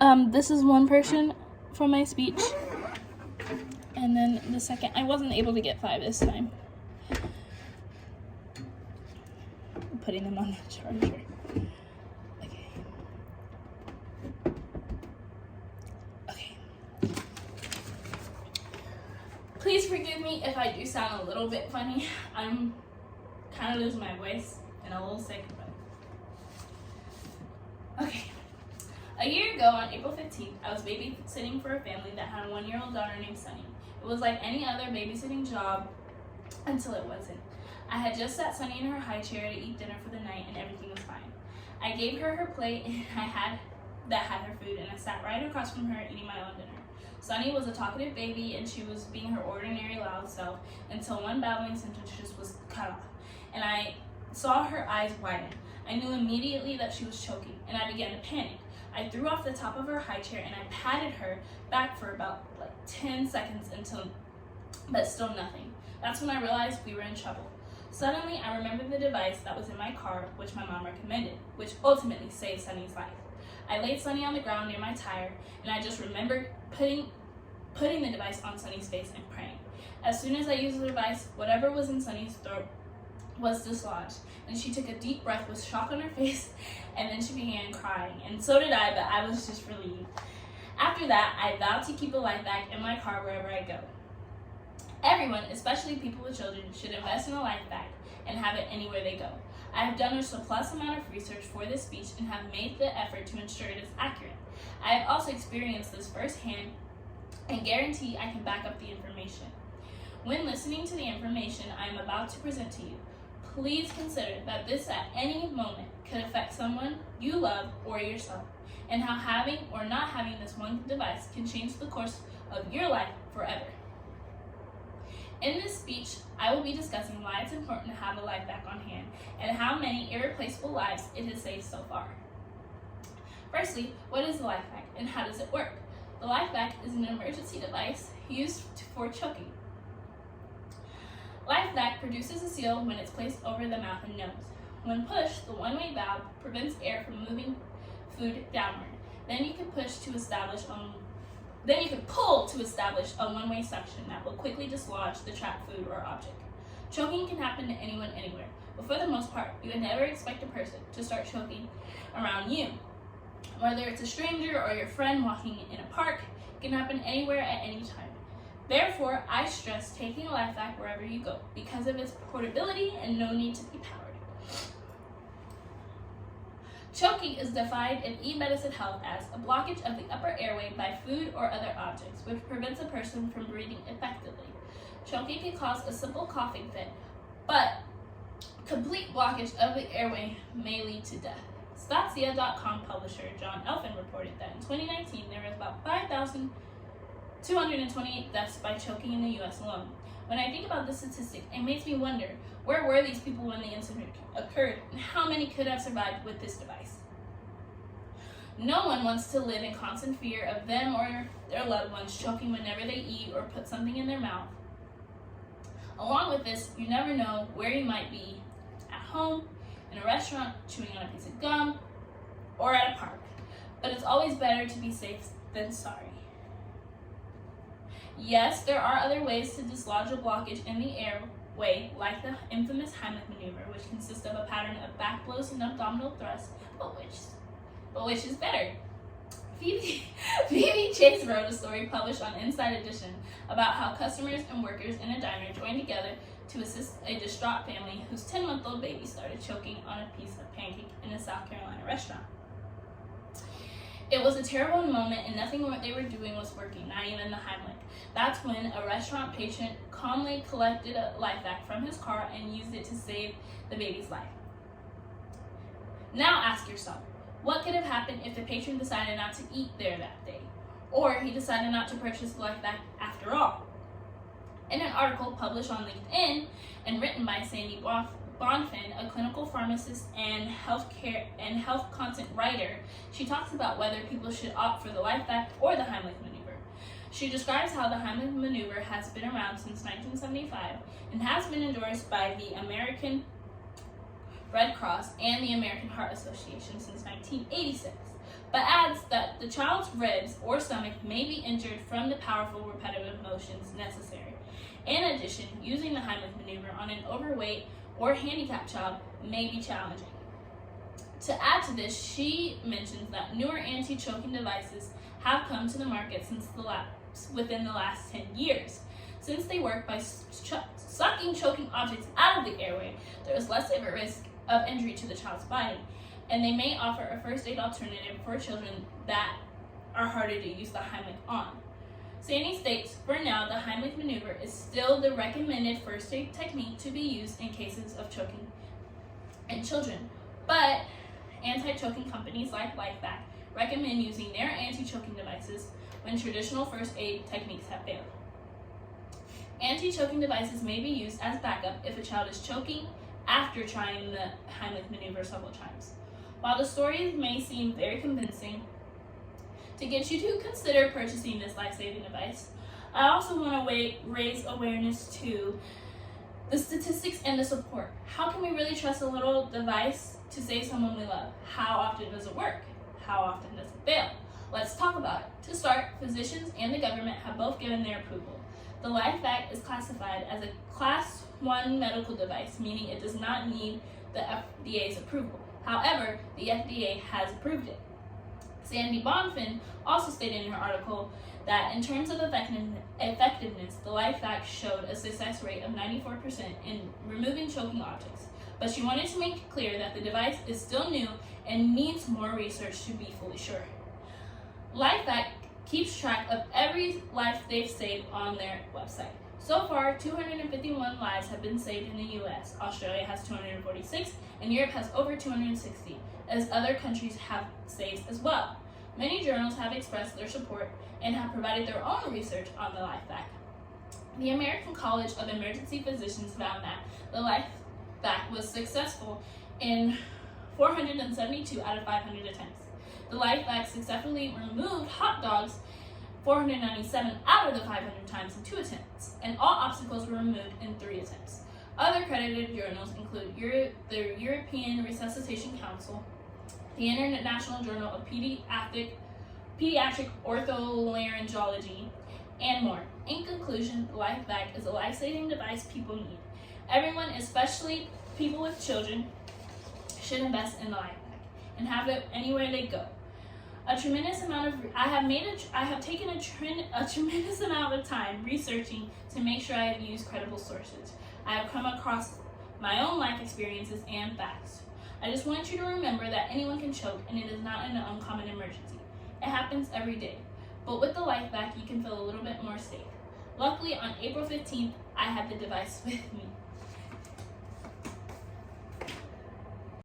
This is one person from my speech. And then the second, I wasn't able to get 5 this time. I'm putting them on the charger. Okay. Please forgive me if I do sound a little bit funny. I'm kind of losing my voice and a little sick, but okay. A year ago on April 15th, I was babysitting for a family that had a 1-year-old daughter named Sunny. It was like any other babysitting job until it wasn't. I had just sat Sunny in her high chair to eat dinner for the night and everything was fine. I gave her her plate and had her food, and I sat right across from her eating my own dinner. Sunny was a talkative baby and she was being her ordinary loud self until one babbling sentence just was cut off, and I saw her eyes widen. I knew immediately that she was choking, and I began to panic. I threw off the top of her high chair and I patted her back for about 10 seconds but still nothing. That's when I realized we were in trouble. Suddenly, I remembered the device that was in my car, which my mom recommended, which ultimately saved Sunny's life. I laid Sunny on the ground near my tire, and I just remembered putting the device on Sunny's face and praying. As soon as I used the device, whatever was in Sunny's throat was dislodged, and she took a deep breath with shock on her face, and then she began crying, and so did I, but I was just relieved. After that, I vowed to keep a life bag in my car wherever I go. Everyone, especially people with children, should invest in a life bag and have it anywhere they go. I have done a surplus amount of research for this speech and have made the effort to ensure it is accurate. I have also experienced this firsthand and guarantee I can back up the information. When listening to the information I am about to present to you, please consider that this at any moment could affect someone you love or yourself, and how having or not having this one device can change the course of your life forever. In this speech, I will be discussing why it's important to have a life bag on hand and how many irreplaceable lives it has saved so far. Firstly, what is the life bag and how does it work? The life bag is an emergency device used for choking. Life bag produces a seal when it's placed over the mouth and nose. When pushed, the one-way valve prevents air from moving food downward. Then you can pull to establish a one-way suction that will quickly dislodge the trapped food or object. Choking can happen to anyone anywhere, but for the most part, you would never expect a person to start choking around you. Whether it's a stranger or your friend walking in a park, it can happen anywhere at any time. Therefore, I stress taking a life bag wherever you go because of its portability and no need to be powered. Choking is defined in eMedicine Health as a blockage of the upper airway by food or other objects, which prevents a person from breathing effectively. Choking can cause a simple coughing fit, but complete blockage of the airway may lead to death. Statsia.com publisher John Elfin reported that in 2019 there was about 5,228 deaths by choking in the U.S. alone. When I think about this statistic, it makes me wonder, where were these people when the incident occurred, and how many could have survived with this device? No one wants to live in constant fear of them or their loved ones choking whenever they eat or put something in their mouth. Along with this, you never know where you might be, at home, in a restaurant, chewing on a piece of gum, or at a park. But it's always better to be safe than sorry. Yes, there are other ways to dislodge a blockage in the airway, like the infamous Heimlich maneuver, which consists of a pattern of back blows and abdominal thrusts, but which is better? Phoebe Chase wrote a story published on Inside Edition about how customers and workers in a diner joined together to assist a distraught family whose 10-month-old baby started choking on a piece of pancake in a South Carolina restaurant. It was a terrible moment and nothing what they were doing was working, not even the Heimlich. That's when a restaurant patient calmly collected a life bag from his car and used it to save the baby's life. Now ask yourself, what could have happened if the patron decided not to eat there that day? Or he decided not to purchase the life bag after all? In an article published on LinkedIn and written by Sandy Bonfin, a clinical pharmacist and health content writer, she talks about whether people should opt for the life bag or the Heimlich maneuver. She describes how the Heimlich maneuver has been around since 1975 and has been endorsed by the American Red Cross and the American Heart Association since 1986, but adds that the child's ribs or stomach may be injured from the powerful repetitive motions necessary. In addition, using the Heimlich maneuver on an overweight or handicapped child may be challenging. To add to this, she mentions that newer anti-choking devices have come to the market within the last 10 years. Since they work by sucking choking objects out of the airway, there is less of a risk of injury to the child's body, and they may offer a first aid alternative for children that are harder to use the Heimlich on. Sandy states, for now, the Heimlich maneuver is still the recommended first aid technique to be used in cases of choking in children, but anti-choking companies like LifeVac recommend using their anti-choking devices when traditional first aid techniques have failed. Anti-choking devices may be used as backup if a child is choking after trying the Heimlich maneuver several times. While the stories may seem very convincing to get you to consider purchasing this life-saving device, I also want to raise awareness to the statistics and the support. How can we really trust a little device to save someone we love? How often does it work? How often does it fail? Let's talk about it. To start, physicians and the government have both given their approval. The LifeVac is classified as a Class 1 medical device, meaning it does not need the FDA's approval. However, the FDA has approved it. Sandy Bonfin also stated in her article that in terms of effectiveness, the LifeVac showed a success rate of 94% in removing choking objects. But she wanted to make it clear that the device is still new and needs more research to be fully sure. LifeVac keeps track of every life they've saved on their website. So far, 251 lives have been saved in the US. Australia has 246, and Europe has over 260, as other countries have saved as well. Many journals have expressed their support and have provided their own research on the LifeVac. The American College of Emergency Physicians found that the LifeVac was successful in 472 out of 500 attempts. The LifeVac successfully removed hot dogs 497 out of the 500 times in 2 attempts, and all obstacles were removed in 3 attempts. Other credited journals include the European Resuscitation Council, the International Journal of Pediatric Otolaryngology, and more. In conclusion, the LifeVac is a life-saving device people need. Everyone, especially people with children, should invest in the LifeVac and have it anywhere they go. I have taken a tremendous amount of time researching to make sure I have used credible sources. I have come across my own life experiences and facts. I just want you to remember that anyone can choke, and it is not an uncommon emergency. It happens every day. But with the LifeVac, you can feel a little bit more safe. Luckily, on April 15th, I had the device with me.